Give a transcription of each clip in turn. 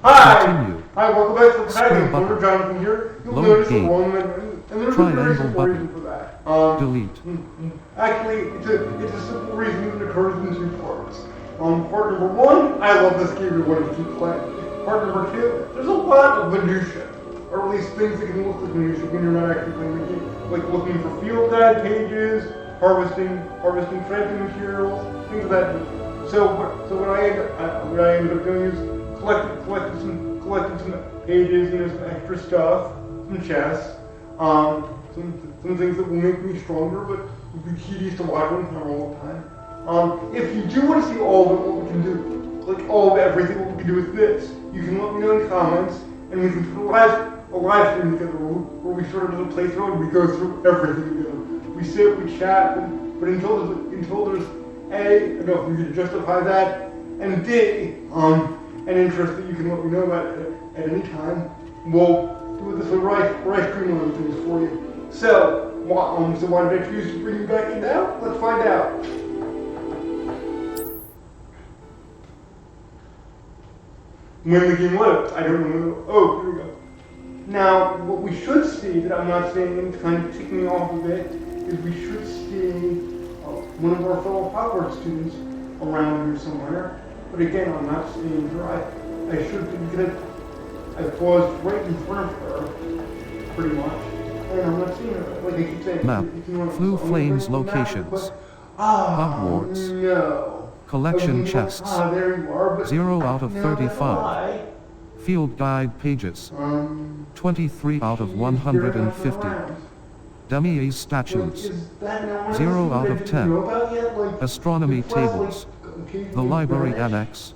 Continue. Hi, welcome back to the Square Dragon. button. Corner Jonathan here. You'll Load notice game. a wrong menu, and there's a very Triangle simple button. reason for that. Delete. Actually, it's a simple reason that occurs in two parts. Part number one, I love this game, you're one to keep playing. Part number two, there's a lot of minutia, or at least things that can look like minutia when you're not actually playing the game. Like looking for field guide pages, harvesting crafting materials, things of that nature. So what I ended up doing is collecting some pages, some extra stuff, some chests, some things that will make me stronger, but will be tedious to watch on camera all the time. If you do want to see all of it, what we can do, like all of everything, what we can do is this. You can let me know in the comments, and we can put a live stream together where we sort of do a playthrough and we go through everything together. We sit, we chat, but until there's A, enough for you to justify that, and B, an interest that you can let me know about at any time, we'll do it this way right streamline things for you. So why did I choose to bring you back in now? Let's find out. When the game loads, I don't know. Oh, here we go. Now, what we should see that I'm not seeing, and it's kind of ticking me off a bit, is we should see one of our fellow Hogwarts students around here somewhere. But again, I'm not seeing her. I should because I paused right in front of her, pretty much, and I'm not seeing her. Like I keep saying, Map. Blue Flames locations. Hogwarts. No. Collection Okay, chests. there you are, but 0 out of no, 35. Field guide pages. 23 out of 150. Dummy statues. 0 out of 10. Astronomy tables. The library annex.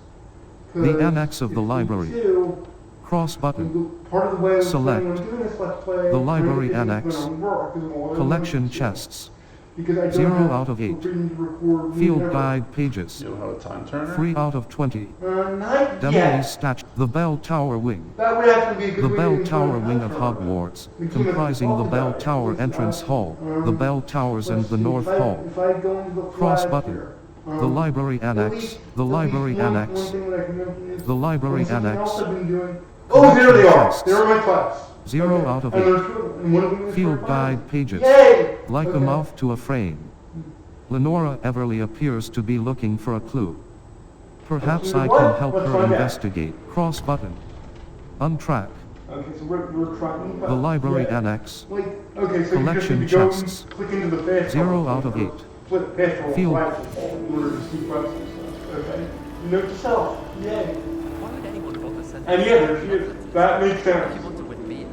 The annex of the library. Cross button. Select. The library annex. Collection chests. 0 out of 8. Field guide pages. You'll have a time turner? 3 out of 20. Not Dummy yet. statue. The Bell Tower Wing. That would have to be a good The way Bell to Tower enjoy Wing the of time. Hogwarts, We can comprising the talk Bell about Tower it. Entrance Hall, the Bell Towers and the North If Hall. I go into the Cross flag button. here, The library annex. The library one annex. thing that I can mention is The library something annex. else I've been doing. Oh, there they are. chests. They're in my class. 0 Okay. out of And 8. there's two of them, and one of them is Field for guide pages. Yay! Like a Okay. moth to a frame. Lenora Everly appears to be looking for a clue. Perhaps I can help Let's her find out. investigate. Cross button. Untrack. Okay, so we're tracking The library annex. Like, okay, so Collection you just need to go chests. and click into the fast 0 out of 8. Flip fast forward Field. flag in order to see quests and stuff. Okay. Note to self. Yay. Why would anyone bother sending And yeah, there she is. That makes sense. you want to win me?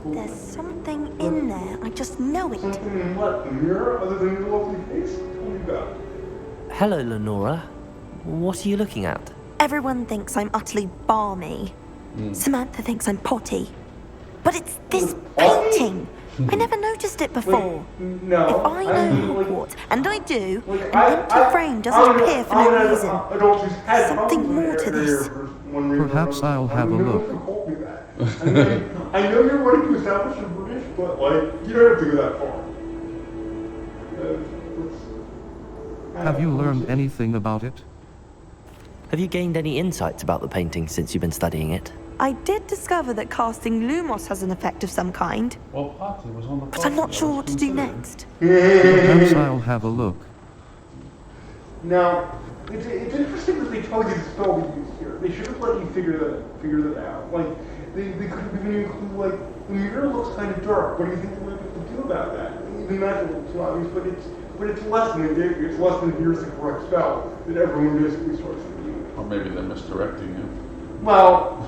There's something in there, I just know it. Something in what? The mirror, other than your lovely face? Tell me about it. Hello, Lenora. What are you looking at? Everyone thinks I'm utterly balmy. Samantha thinks I'm potty. But it's this painting! I never noticed it before. No. If I know like, Hogwarts, and I do, like, an empty frame doesn't appear for no reason. Adults who's had Something problems more to in their this. area for one reason or Perhaps another. I'll have a No one look. can hold me that. I know you're wanting to establish you're British, but like, you don't have to go that far. Have you learned anything about it? Have you gained any insights about the painting since you've been studying it? I did discover that casting Lumos has an effect of some kind, Well, Party was on the but I'm not party, I sure was what to do considering. next. Perhaps I'll have a look. Now, it's interesting that they tell you the spell we use here. They should have let you figure that out. Like, they could have given you a clue, like, the mirror looks kind of dark. What do you think they might be able to do about that? Even that's a little too obvious, but it's less than it's less than here's the correct spell that everyone basically starts to use. Or maybe they're misdirecting you. Well,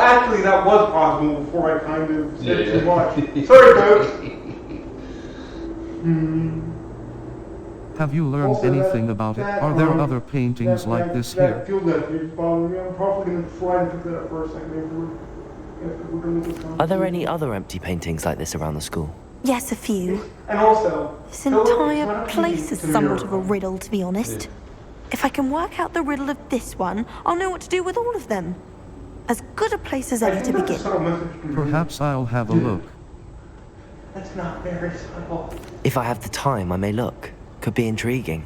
actually, that was possible before I kind of said Yeah, too much. Sorry, folks. Have you learned Also, anything about it? Are there other paintings like this here? That field net page bothering me. I'm probably going to try and pick that up for a second after we're done with this Are there any other empty paintings like this around the school? Yes, a few. And also, This it's entire not place is easy to somewhat of a mirror. riddle, to be honest. If I can work out the riddle of this one, I'll know what to do with all of them. As good a place as I any to think that's a begin. subtle message to me. Perhaps I'll have a look. That's not very subtle. If I have the time, I may look. Could be intriguing.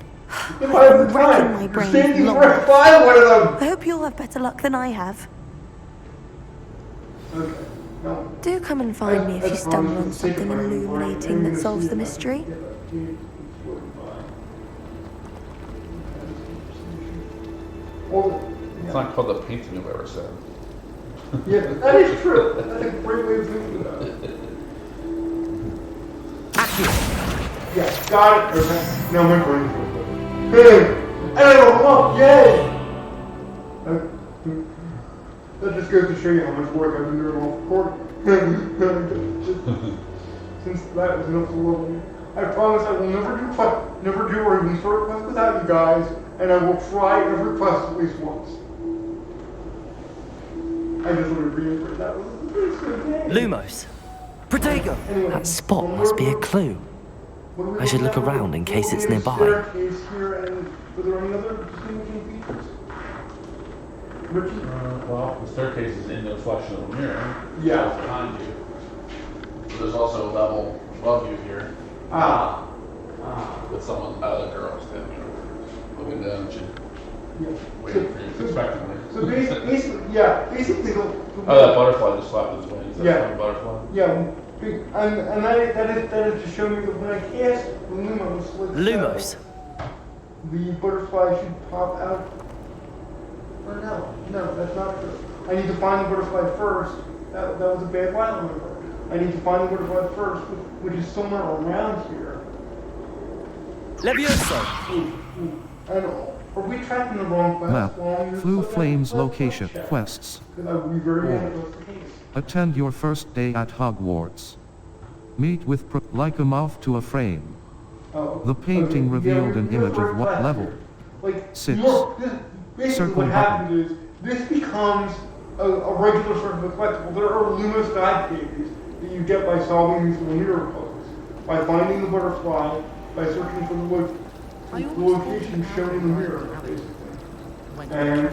If I have the racking time, my you're brain standing long right by one of them. I hope you'll have better luck than I have. Okay. Now, Do come and find me if you stumble on something illuminating that solves the mystery. It's not called the painting I've ever said. Yeah, that is true. That's a great way of thinking about it. Yeah, got it. Okay. Now my brain's working. Hey! And I don't know, yay! That just goes to show you how much work I've been doing off recording. Since that was enough to love me. I promise I will never do or even start a quest without you guys, and I will try every quest at least once. I just want to reiterate that was a pretty good game. Lumos! Protego! Anyway, That spot must be a clue. what do we I should look look at? around in case it's We're nearby. Staircase here, and were there any other distinguishing features? Richie? Well, the staircase is in the reflection of a mirror. Yeah. It's behind you. So there's also a level above you here with someone, a girl standing over, looking down at you, Yeah. waiting for you expectantly. So basically the Oh, that butterfly just slapped his wings. That's Yeah. not a butterfly. yeah, and that is to show me that when I cast Lumos, Lumos! The butterfly should pop out. Or no, that's not true. I need to find the butterfly first. That was a bad line on my part. I need to find the butterfly first, which is somewhere around here. Levioso! And are we tracking the wrong quest? Map. Flu Flames location. Quests. Because I would be very mad if that's the case. Attend your first day at Hogwarts. Meet with like a mouth to a frame. Oh, The painting okay. revealed Yeah, an we image have of what class level? here. Like, 6. basically Circle what happens is, this becomes a regular sort of a collectible. There are Lumos guide pages that you get by solving these linear puzzles, by finding the butterfly, by searching for the location shown in the mirror, basically. And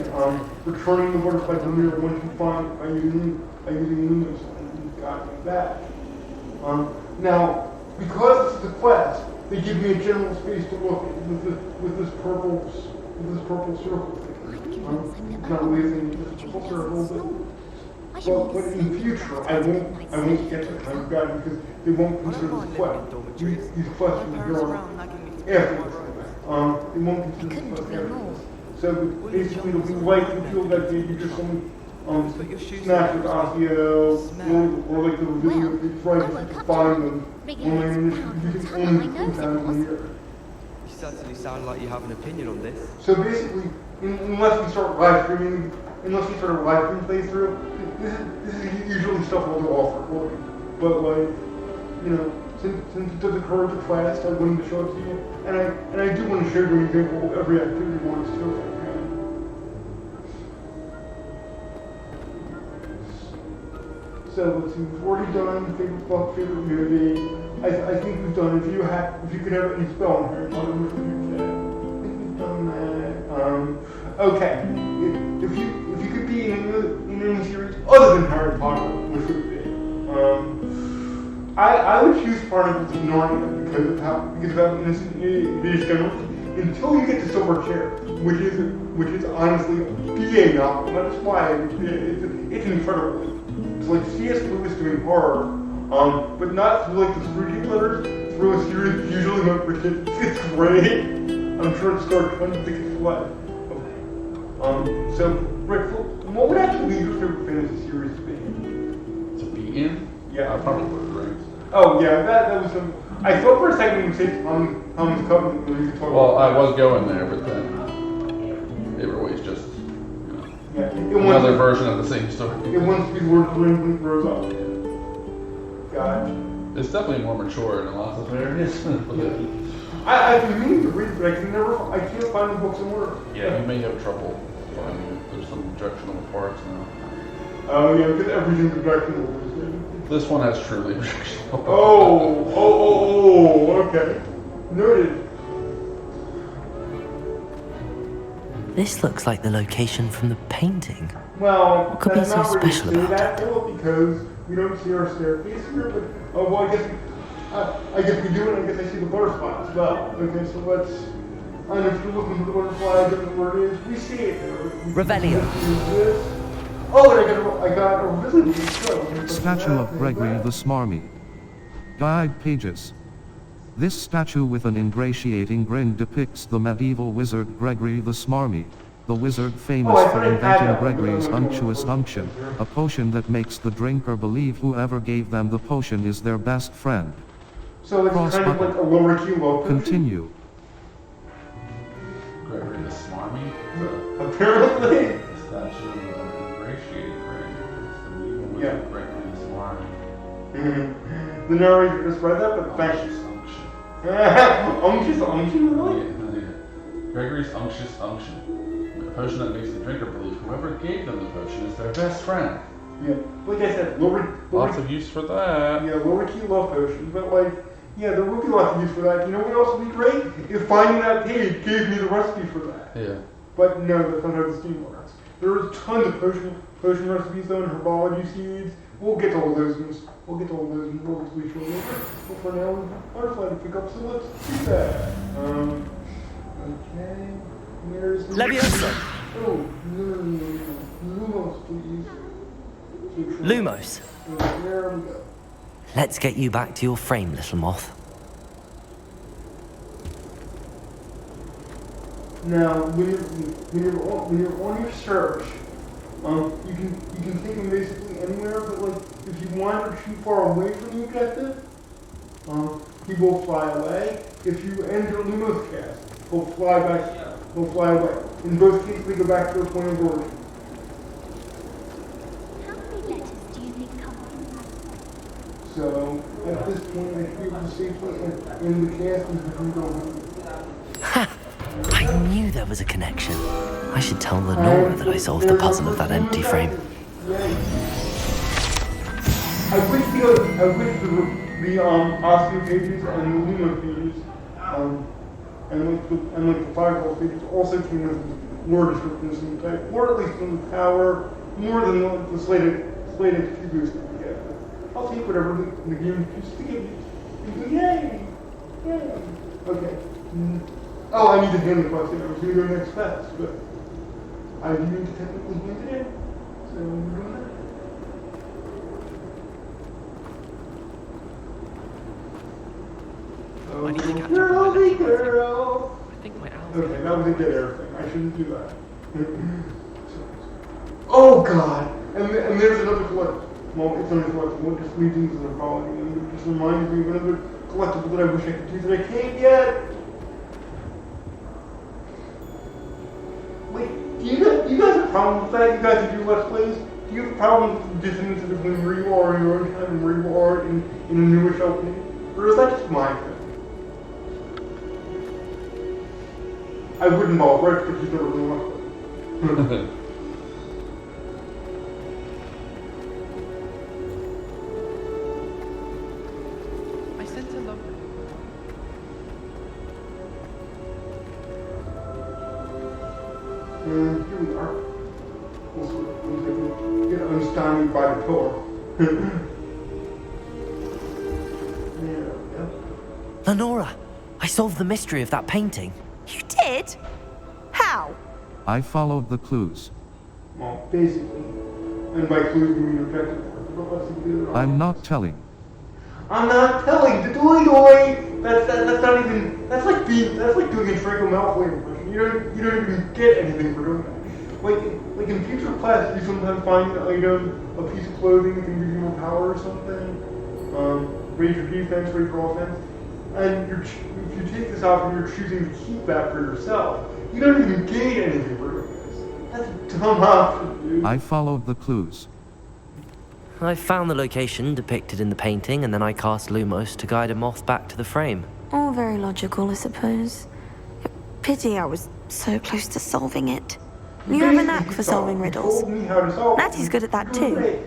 returning the butterfly to the mirror once you find it by using Lumos and guide like that. Now, because this is a quest, they give me a general space to look at with this purple circle thing. Not really thinking it's a purple circle, but in the future, I won't get that kind of guide because they won't consider this quest. These quests will go on after this. They won't consider this quest after this. So basically, it'll be like the field that you just only snatch with Osseo, or like the video of the try to find them. You can only put down in here. You certainly sound like you have an opinion on this. So basically, unless we start live streaming, unless we start a live stream playthrough, this is usually stuff we'll do off recording. But like, since it does occur to class, I wanted to show it to you, and I do want to show you an example of every activity once too. So let's see, we've already done favorite book, favorite movie. I think we've done, if you could have any spell in Harry Potter, which would you say? I think we've done that. Okay, if you could be in any series other than Harry Potter, which would it be? I would choose Barnabas of Narnia because of how innocent it is generally, until you get to Silver Chair, which is honestly a BA novel. That's why it's incredible. It's like C.S. Lewis doing horror, but not through like the Scrooge letters, through a series usually meant for kids. It's great. I'm sure it started trying to think it's what. So, Rick, what would actually be your favorite fantasy series to be? To be in? Yeah. Probably Lord of the Rings. Oh yeah, that was some. I thought for a second you would say Thomas Covenant when you could talk Well, I about. was going there, but then they were always just Yeah, another version of the same story. It wants to be Lord of the Rings when it grows up. Got it. It's definitely more mature in lots of areas. I've been meaning to read it, but I can't find the books in order. Yeah, you may have trouble finding it. There's some objectionable parts now. Oh yeah, because everything's objectionable. This one has truly objectionable parts. Oh, okay. Noted. This looks like the location from the painting. Well, What could be that's so not really special say about that, it? though, because we don't see our staircase here, but, well, I guess we do, and I guess I see the butterfly as well. Okay, so let's, and if you're looking for the butterfly, I don't know where it is, we see it there. Revelio. Oh, and I got a visiting Statue of Gregory the Smarmy. Guide pages. This statue with an ingratiating grin depicts the medieval wizard Gregory the Smarmy, the wizard famous for inventing Gregory's unctuous unction, a potion that makes the drinker believe whoever gave them the potion is their best friend. So it's Cross kind of button. like a lower key low potion. Continue. Gregory the Smarmy? Apparently. The statue of an ingratiating Gregory. It's the medieval wizard Yeah. Gregory the Smarmy. The narrator just read that, but thank you. Unctuous unction. Unction, really? Yeah. Gregory's unctuous unction. A potion that makes the drinker believe whoever gave them the potion is their best friend. Yeah. Like I said, lower Lots of use for that. yeah, lower key love potion, but like, yeah, there would be lots of use for that. You know what else would be great? If finding that page gave me the recipe for that. Yeah. But no, that's not how the steam works. There is tons of potion recipes though, and herbology seeds. We'll get to all those in relatively shortly. But for now, we have butterfly to pick up, so let's do that. Okay. Where's the Leviosa! Oh, no. Lumos, please. Lumos, There we go. let's get you back to your frame, little moth. Now, when you're on your search, you can take them basically anywhere, but like if you wander too far away from the objective, he will fly away. If you enter Lumos cast, he'll fly back. He'll fly away. In both cases, they go back to their point of origin. How many letters do you think come up? So at this point, I should be able to safely end the cast and you can go home. Ha! I knew there was a connection. I should tell Lenora that I solved the puzzle of that empty frame. I wish the Osteo pages and the Luma pages, and the Fireball pages also came with lore descriptions and type, or at least in the power, more than the slated attributes that we get. I'll take whatever the game chooses to give me. Yay! Yay! Okay. Oh, I need to hand the question. I was going to go next fast, but I didn't technically hand it in. So I'm doing that. I need to catch up Girl, with my next girl. I think my owl's Okay, gonna that was a come dead back. air thing. I shouldn't do that. Oh God! And there's another collectible. Well, it's not a collectible. It just leads into the quality, and it just reminds me of another collectible that I wish I could do that I can't yet. Wait, do you guys have a problem with that? You guys who do Let's Plays? Do you have a problem with the dissonance between where you are in your own time and where you are in a newish opening? Or is that just my thing? I wouldn't ball right because you never really want to. I sent a love. And here we are. Also, get unstymied by the pillar. There we go. Lenora, I solved the mystery of that painting. You did? How? I followed the clues. Well, basically. And by clues, we mean objective work. But let's do it. I'm not telling. I'm not telling. The doy. That's not even. That's like doing a Draco Malfoy impression. You don't even get anything for doing that. Like in future classes, you sometimes find an item, a piece of clothing that can give you more power or something. Raise your defense, raise your offense. And if you take this off and you're choosing to keep that for yourself, you don't even gain anything for doing this. That's a dumb option, dude. I followed the clues. I found the location depicted in the painting, and then I cast Lumos to guide a moth back to the frame. All very logical, I suppose. Pity I was so close to solving it. You have a knack for solving riddles. Told me how to solve them. Natty's good at that You're too. great.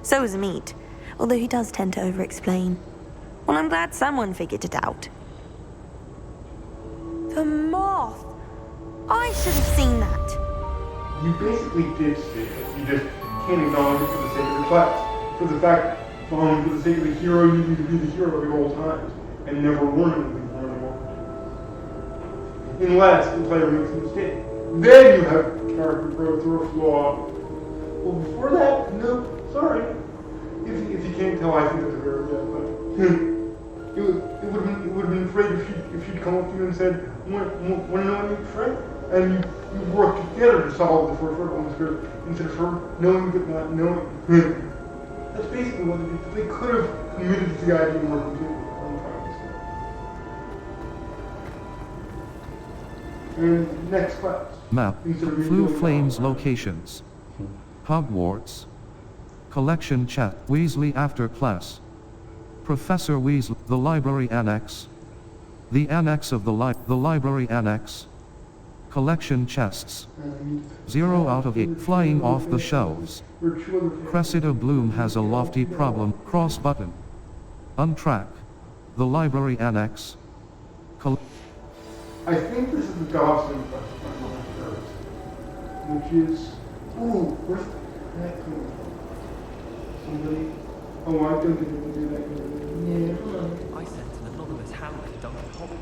So is Meat, although he does tend to over-explain. Well, I'm glad someone figured it out. The moth! I should have seen that. You basically did see it. You just can't acknowledge it for the sake of the class. For the sake of the hero, you need to be the hero at all times. And never warn anything for anyone. Unless the player makes a mistake. Then you have character growth or a flaw. Well, before that, no, sorry. If you can't tell, I think it's a very good, but it would have been great if she'd come up to you and said, want to know any friend? And you work together to solve the first riddle instead of her knowing but not knowing. That's basically what they did. They could have committed to the idea of working together on Fridays. And next class. Map. Instead of Blue doing Flames that. locations. Hogwarts. Collection chat. Weasley after class. Professor Weasley. The library annex. The annex of the library annex. Collection chests. 0 out of 8. Flying off the shelves. Cressida Bloom has a lofty problem. Cross button. Untrack. The library annex. I think this is the Dawson question first, which is, ooh, where's that coming from? Somebody, oh, I don't think it would do that good. Yeah, hold on. I sent an anonymous hound to Duncan Hopper.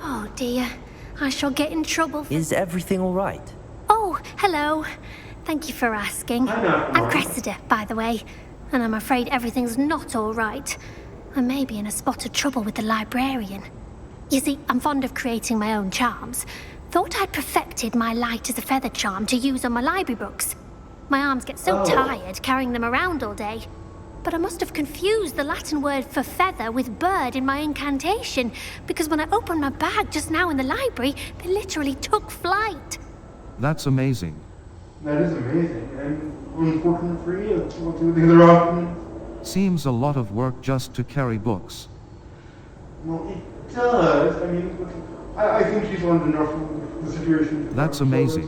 Oh dear, I shall get in trouble for... Is everything all right? Oh, hello. Thank you for asking. I'm Cressida, by the way, and I'm afraid everything's not all right. I may be in a spot of trouble with the librarian. You see, I'm fond of creating my own charms. Thought I'd perfected my light as a feather charm to use on my library books. My arms get so tired carrying them around all day. But I must have confused the Latin word for feather with bird in my incantation, because when I opened my bag just now in the library, they literally took flight. That's amazing. That is amazing, and unfortunate for you. What do the other options? Seems a lot of work just to carry books. Well, it does. I mean, I think she's learned enough from the situation. That's amazing.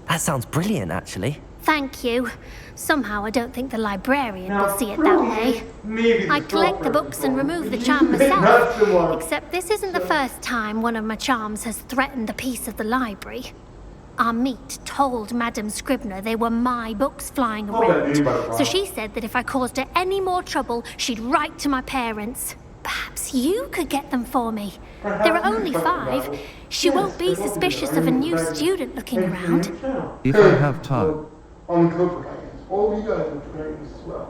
That sounds brilliant, actually. Thank you. Somehow I don't think the librarian will see it that way. I collect the books and remove the charm myself, except this isn't the first time one of my charms has threatened the peace of the library. Our meet told Madame Scribner they were my books flying around, so she said that if I caused her any more trouble, she'd write to my parents. Perhaps you could get them for me. There are only 5. She won't be suspicious of a new student looking around. If I have time. On the code for guidance. All you guys are for guidance as well.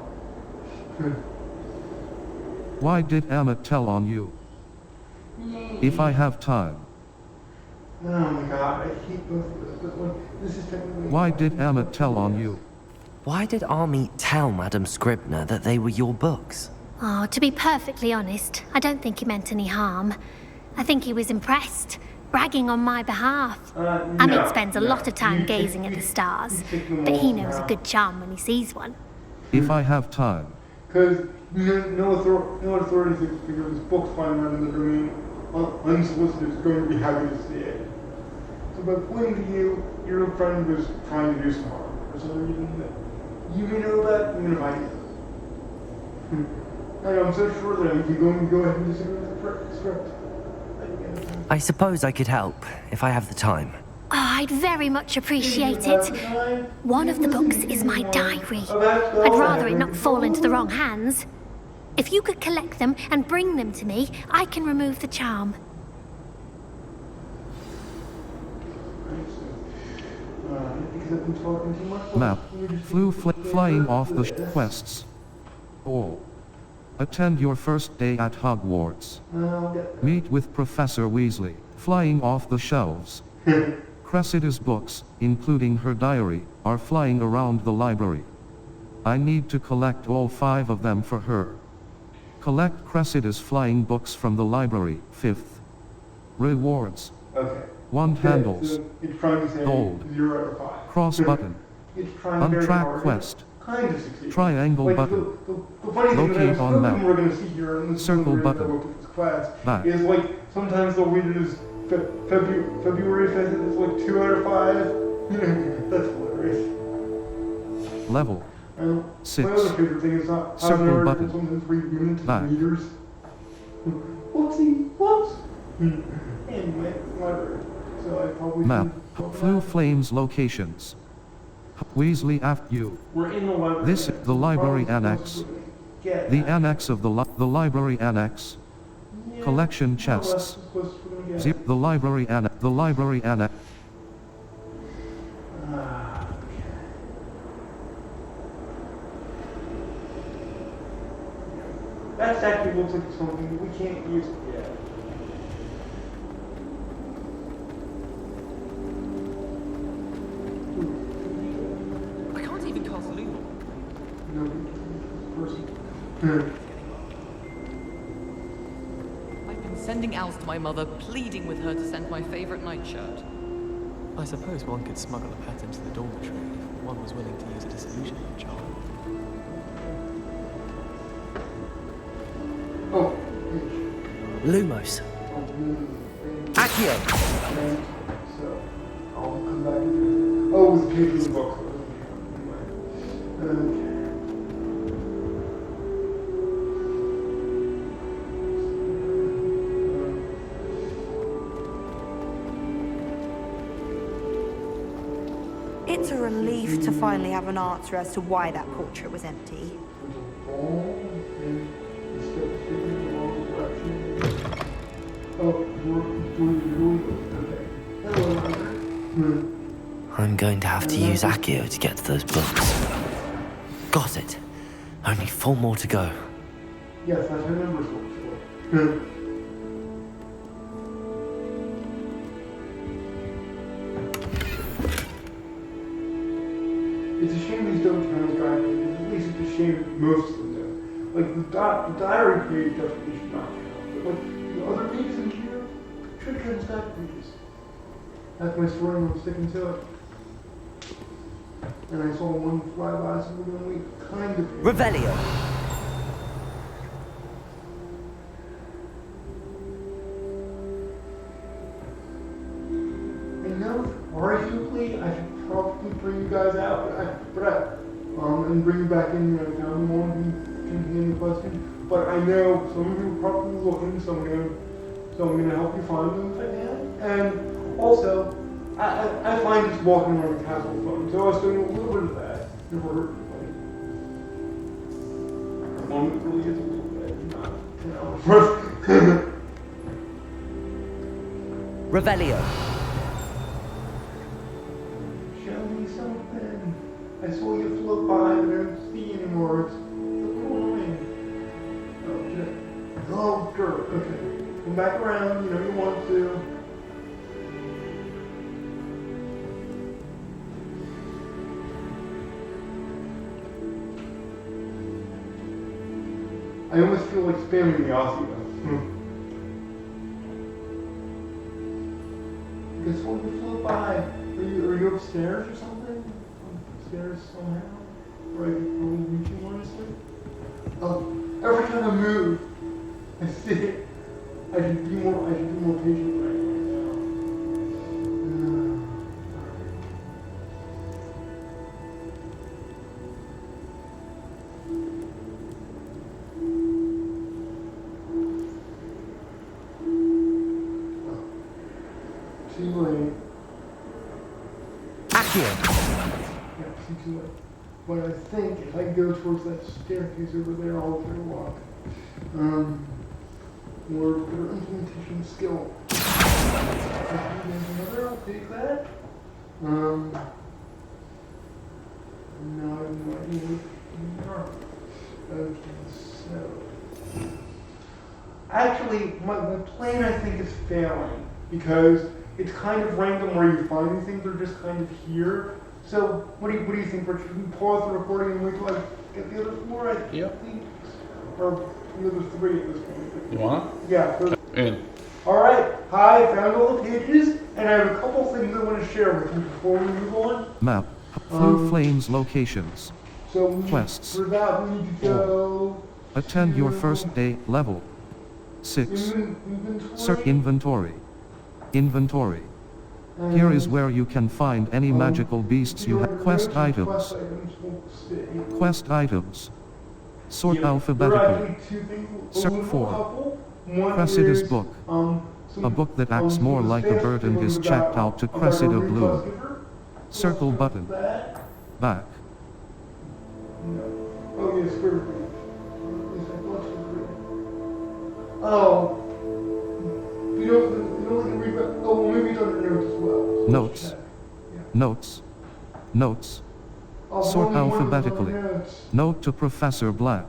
Why did Emma tell on you? If I have time. Oh my god, I hate both of this, but this is technically... Why did Emma tell on you? Why did Army tell Madame Scribner that they were your books? Oh, to be perfectly honest, I don't think he meant any harm. I think he was impressed, bragging on my behalf. Amit spends a lot of time gazing at the stars, but he knows a good charm when he sees one. If I have time. Because no authority figure of this book flying around in the domain unsolicited is going to be happy to see it. So by pointing to you, your friend was trying to do some harm. For some reason that you may know that, even if I do. I'm so sure that if you're going to go ahead and disagree with the script. I suppose I could help, if I have the time. Oh, I'd very much appreciate it. One of the books is my diary. I'd rather it not fall into the wrong hands. If you could collect them and bring them to me, I can remove the charm. Map. Flying off the quests. All. Attend your first day at Hogwarts. Meet with Professor Weasley. Flying off the shelves. Cressida's books, including her diary, are flying around the library. I need to collect all 5 of them for her. Collect Cressida's flying books from the library. 5th. Rewards. Okay. Wand handles. So it's trying to say Gold. 0 out of 5. Cross button. It's trying very Untrack hard. quest. Kind of succeed. Triangle Like, button. The funny thing that I was Locate on hoping map. we're going to see here in this Circle one button. where I looked at this class Back. is like sometimes they'll read it as February 5th. It's like 2 out of 5. That's hilarious. Level. And 6. my other favorite thing is not how Circle narrative button. can sometimes read units Back. and readers. Whoopsie, whoops. Anyway, library. So I probably Map. shouldn't talk Blue about Flames locations. Weasley after you. it. We're in the library. This is the library annex. The annex of the library annex. Collection Oh, that's chests. as close as we're gonna get. The library annex. The library annex. Ah, okay. That statue looks like something that we can't use yet. I can't even cast Lumo. No, person. I've been sending owls to my mother, pleading with her to send my favorite nightshirt. I suppose one could smuggle a pet into the dormitory if one was willing to use a disillusionment charm. Oh, Lumos. Accio! So, I'll come back and oh, with the page in the book. Okay. It's a relief to finally have an answer as to why that portrait was empty. I'm going to have to use Accio to get to those books. Got it. Only 4 more to go. Yes, I remember so. It's a shame these don't count as guide pages. At least it's a shame most of them do. Like the diary page definitely should not count. But like the other pages in here should count as guide pages. That's my story and I'm sticking to it. And I saw one fly by, so we're gonna wait kind of. Revelio. I know, arguably, I should probably bring you guys out, and bring you back in when I found them all and be any questions. But I know some of you are probably looking, so I'm gonna help you find them if I can. And also, I find just walking around the castle fun, so I was doing a little bit of that. Never hurt anybody. One that really is a little bit, not 10 hours worth. Revelio. Show me something. I saw you float by, but I don't see you anymore. It's so annoying. Oh, shit. Oh, dirt. Okay. Come back around, you know you want to. I almost feel like spamming the Aussie though. Guess when you float by, are you upstairs or something? Upstairs somehow? Or are we reaching honestly? Oh, every time I move, I see it. I should be more patient right now. Too late. Accio. Yeah, too late. But I think if I go towards that staircase over there, I'll get a walk. More better implementation skill. Another, I'll take that. No, I have no idea what you are. Okay, so. Actually, my plan I think is failing because it's kind of random where you find these things, they're just kind of here. So, what do you think, Richard? Should we pause the recording and wait till I get the other 4? I think. Or the other 3 at this point. You wanna? Yeah. In. Alright, hi, I found all the pages, and I have a couple things I want to share with you before we move on. Map. Blue Flames locations. So, Quests. for that, we need to go. Attend your first day, level 6. Search inventory. Inventory. Here is where you can find any magical beasts you have. Quest items. Quest items. Sort alphabetically. Search for Cressida's book. A book that acts more like a bird and is checked out to Cressida Blue. Circle button. Back. Oh, yes, oh, they can read about, oh, well, maybe it's under notes as well. So Notes. check. Yeah. Notes. Notes. Oh, Sort only one of those alphabetically. notes. Note to Professor Black.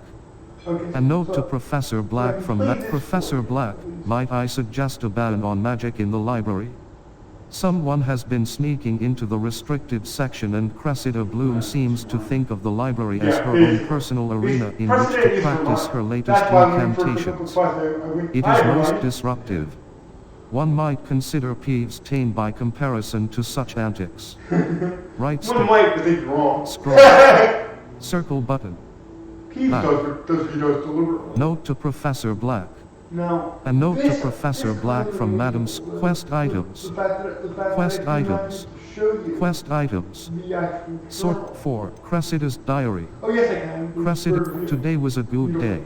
Okay, A note so- to Professor Black Yeah, from play this Professor for me, Black. please. Might I suggest a ban on magic in the library? Someone has been sneaking into the restricted section and Cressida Bloom seems to think of the library as Yeah, her it's- own personal it's arena in which precedent to is practice Vermont. her latest That's why when we first took the incantations. class, I went, It "Hi, is most Vermont." disruptive. One might consider Peeves tame by comparison to such antics. Right One stick, might, but they're wrong. scroll, circle button. Peeves Back. does he does deliberately. Note to Professor Black. Now, A note to this- Professor this Black from clearly Madam's means quest items. The fact that Quest I do not items. need to show you Quest items. the actual Sort journal. 4. Cressida's diary. Oh yes, I can. Cressida, today was a good day.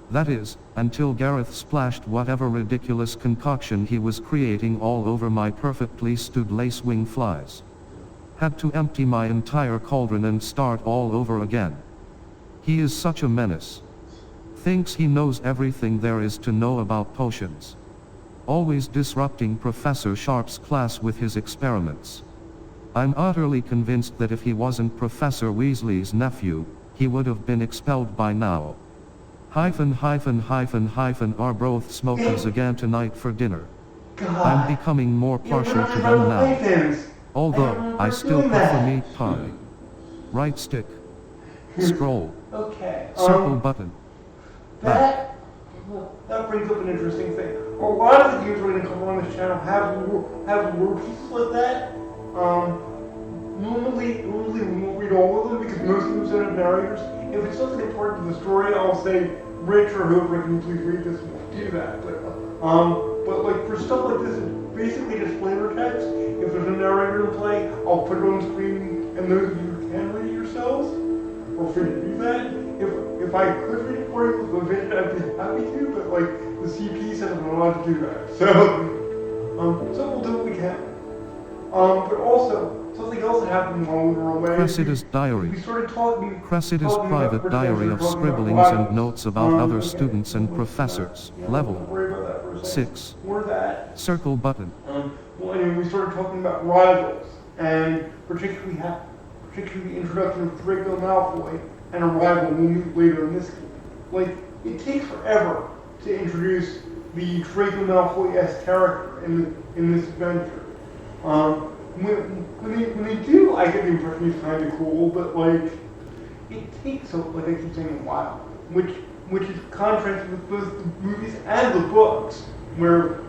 That is, until Gareth splashed whatever ridiculous concoction he was creating all over my perfectly stewed lacewing flies. Had to empty my entire cauldron and start all over again. He is such a menace. Thinks he knows everything there is to know about potions. Always disrupting Professor Sharp's class with his experiments. I'm utterly convinced that if he wasn't Professor Weasley's nephew, he would have been expelled by now. Are both smokies again tonight for dinner. I'm becoming more partial to them now. Although, I still prefer meat pie. Right stick. Scroll. Okay. Circle button. That brings up an interesting thing. A lot of the games we're going to cover on this channel have word pieces like that. Normally we won't read all of them because most of them don't have narrators. If it's something important to the story, I'll say, Rich or whoever, can you please read this? We'll do that. But like for stuff like this, it's basically just flavor text. If there's a narrator in play, I'll put it on screen, and those of you who can read it yourselves, feel free to do that. If I could read it for you with a vision, I'd be happy to, but like the CP said I'm not allowed to do that. So we'll do what we can. But also, something else that happened while we were away. Cressida's diary. We started talking. Cressida's talking about private Professor diary of talking about scribblings rivals. and notes about other Okay. students and professors. Yeah, Level don't worry about that for a second. 6. Or that. Circle button. Well, anyway, we started talking about rivals, and particularly the introduction of Draco Malfoy and a rival we'll meet later in this game. Like, it takes forever to introduce the Draco Malfoy-esque character in this adventure. When they do, I get the impression he's kind of cool, but like, it takes, like I keep saying, a while. Which is contrasted with both the movies and the books, where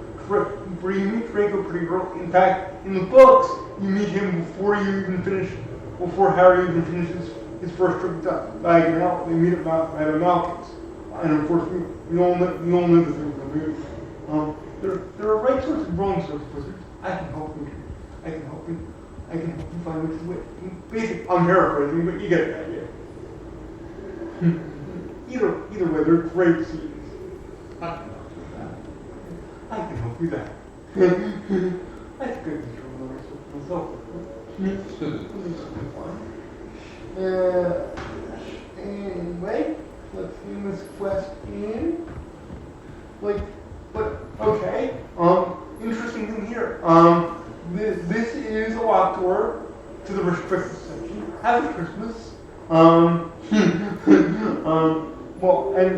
you meet Draco pretty early. In fact, in the books, you meet him before Harry even finishes his first trip to Diagon. They meet at Malkin's. And of course, we all know the thing with the movie. There are right sorts and wrong sorts of wizards. I can help you find which is which. Basically, I'm paraphrasing, but you get the idea. Either way, they're great scenes. I can help you with that. That's good control myself. Anyway, let's do this quest in. Okay. Interesting thing here. This is a locked door to the restricted section. Happy Christmas. Well, and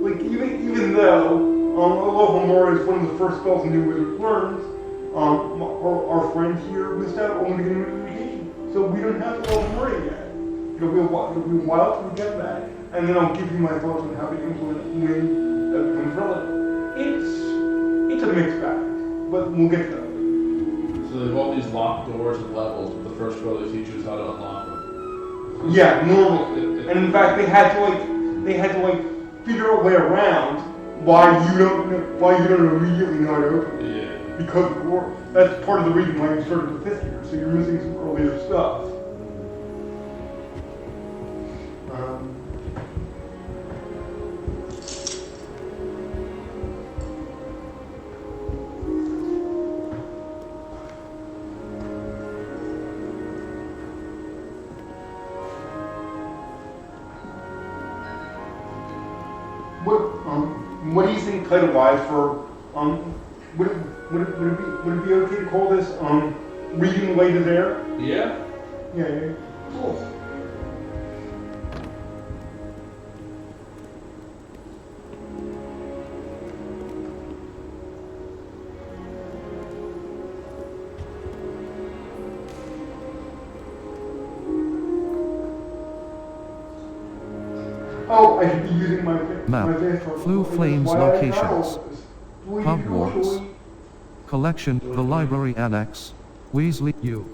like even though Alohomora is one of the first spells a new wizard learns, our friend here missed out on getting an invitation, so we don't have Alohomora yet. It'll be a while till we get that, and then I'll give you my thoughts on how to implement it when that becomes relevant. It's a mixed bag, but we'll get to that. So they've all these locked doors and levels, but the first spell they teach you is how to unlock them. Yeah, normally. And in fact, they had to figure a way around why you don't immediately know how to open it. Yeah. Because that's part of the reason why you started the 5th year, so you're missing some earlier stuff. What do you think title-wise for would it be okay to call this reading light is air? Yeah? Yeah. Cool. Oh, I should be using my Map. Flu Flames locations. Hogwarts. Collection. The Library Annex. Weasley U.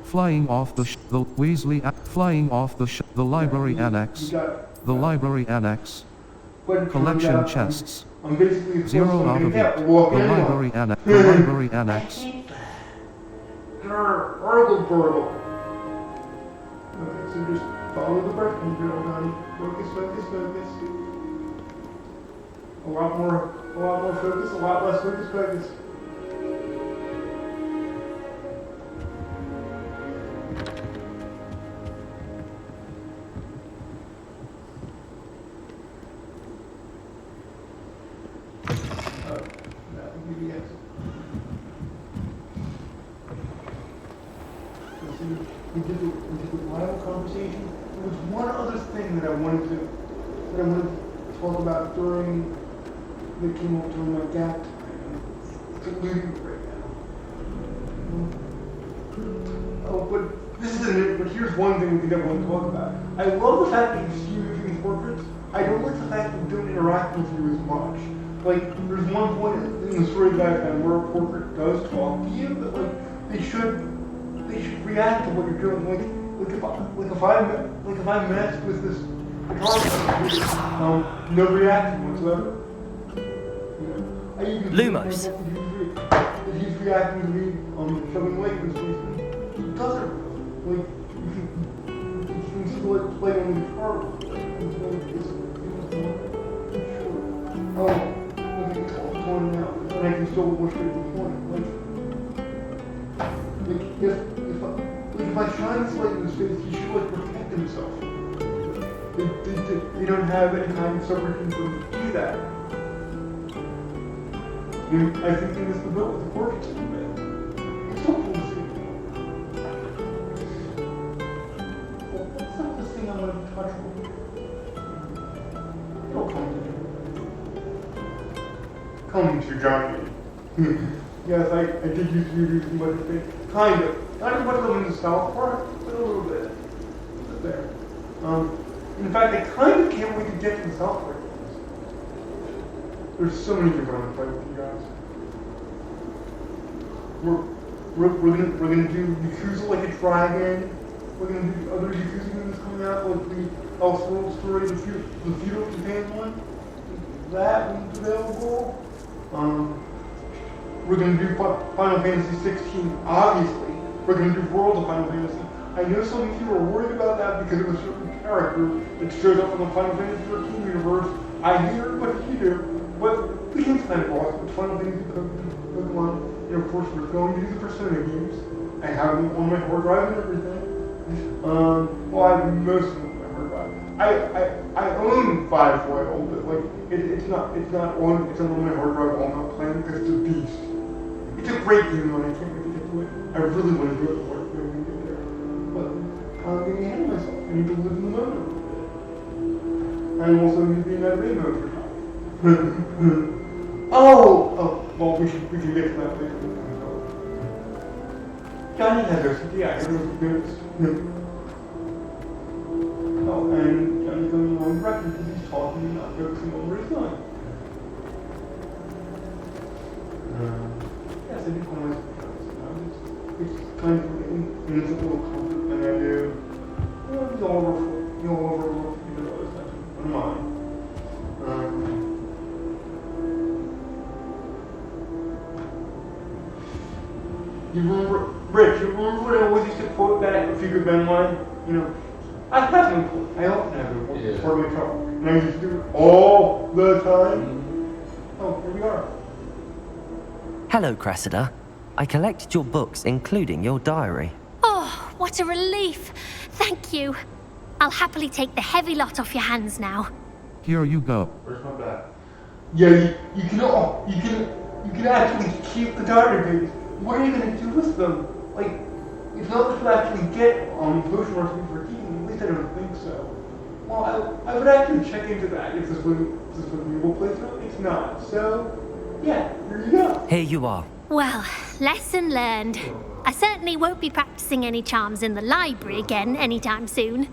Flying off the the Weasley flying off the the Library Annex. The Library Annex. Collection chests. I'm basically 0 out of 8. The Library Annex. The Library Annex. Gurgle. Okay, so just follow the breadcrumb, honey. Focus. A lot more focus, a lot less focus. That would be the answer. So we did the Bible conversation. There was one other thing that I wanted to talk about during the came up during my gap time. It's eluding me right now. Oh, but this isn't it. But here's one thing we definitely talk about. I love the fact that you see me doing portraits. I don't like the fact that we don't interact with you as much. Like, there's one point in the story that I found where a portrait does talk to you, but like they should react to what you're doing. Like if I messed with this guitar, no reaction whatsoever. Lumos. If he's reacting to me showing light in his face, he doesn't. Like you can see light on the guitar. It's torn now, and I can still watch it at the point. If I shine this light in his face, he should protect himself. They don't have any kind of separation for him to do that. I think they missed the boat with the portraits a little bit. It's so cool to see. Well, that's not the thing I want to touch with. It'll come to me. Come to Johnny. Yes, I did use to use too much thing. Kind of. Not as much of in the south part, but a little bit. There. In fact, I kind of can't wait to get to the south part. There's so many things I want to play with you guys. We're gonna do Yakuza like a dragon. We're gonna do the other Yakuza movies coming out, like the Elseworld story, the feudal Japan one. That one's available. We're gonna do Final Fantasy 16, obviously. We're gonna do World of Final Fantasy. I know some of you are worried about that because of a certain character that shows up in the Final Fantasy 13 universe. I hear what you do, but the game's kind of awesome. It's Final Fantasy Pokemon, and of course we're going to do the Persona games. I have them on my hard drive and everything. Well, I have most of them on my hard drive. I own 5 foil, but like it's not on my hard drive while I'm not playing because it's a beast. It's a great game and I can't wait to get to it. I really want to do it before we get there. But I'm getting ahead of myself. I need to live in the moment a little bit. I'm also going to be in that rainbow for time. Well, we can get to that later. Johnny has OCD, I have noticed. Oh, and Johnny's going on record because he's talking and not focusing on what he's doing. Yes, I do call myself Johnny. It's kind of an innocent little comfort thing I do. He's all over, you know, those things. What am I? You remember, Rich, you remember when I always used to quote that Figure Ben line? You know, I have no quote. I often have no quote. It's part of my trouble. And I used to do it all the time. Oh, here we are. Hello, Cressida. I collected your books, including your diary. Oh, what a relief. Thank you. I'll happily take the heavy lot off your hands now. Here you go. Where's my bag? Yeah, you can you can actually keep the diary pages. What are you going to do with them? Like, it's not that you actually get potion recipe for tea. At least I don't think so. Well, I would actually check into that if this was medieval playthrough. It's not. So, yeah, here you go. Here you are. Well, lesson learned. I certainly won't be practicing any charms in the library again anytime soon.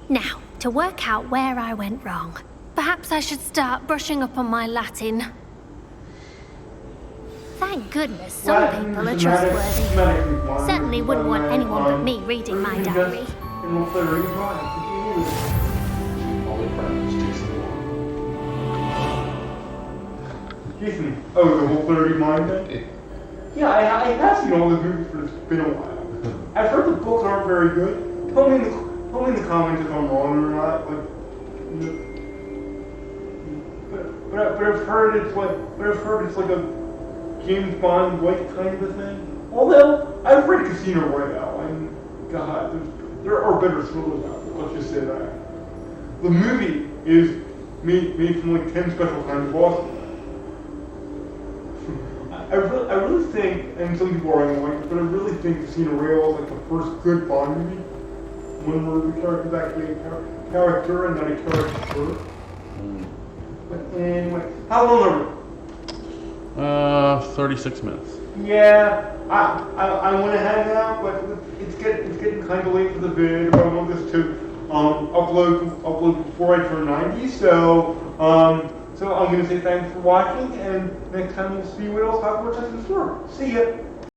Now, to work out where I went wrong. Perhaps I should start brushing up on my Latin. Thank goodness some people are trustworthy. Certainly wouldn't want anyone but me reading my diary. Jason. Oh, the whole 30 mind thing? Yeah, I have seen all the movies, but it's been a while. I've heard the books aren't very good. Tell me in the comments if I'm wrong or not. Like, but I've heard it's like a James Bond like kind of a thing. Although I've read Casino Royale, and God, there are better thrillers out there. Let's just say that. The movie is made from like 10 special kinds of bosses. I really think, and some people are like it, but I really think Casino Royale is like the first good Bond movie. One where the character's actually a character and not a caricature. But anyway, how long are we? 36 minutes. Yeah, I want to hang out, but it's getting kind of late for the vid. I want this to upload before I turn 90, so I'm going to say thanks for watching, and next time we'll see what else Hogwarts has in store. See ya!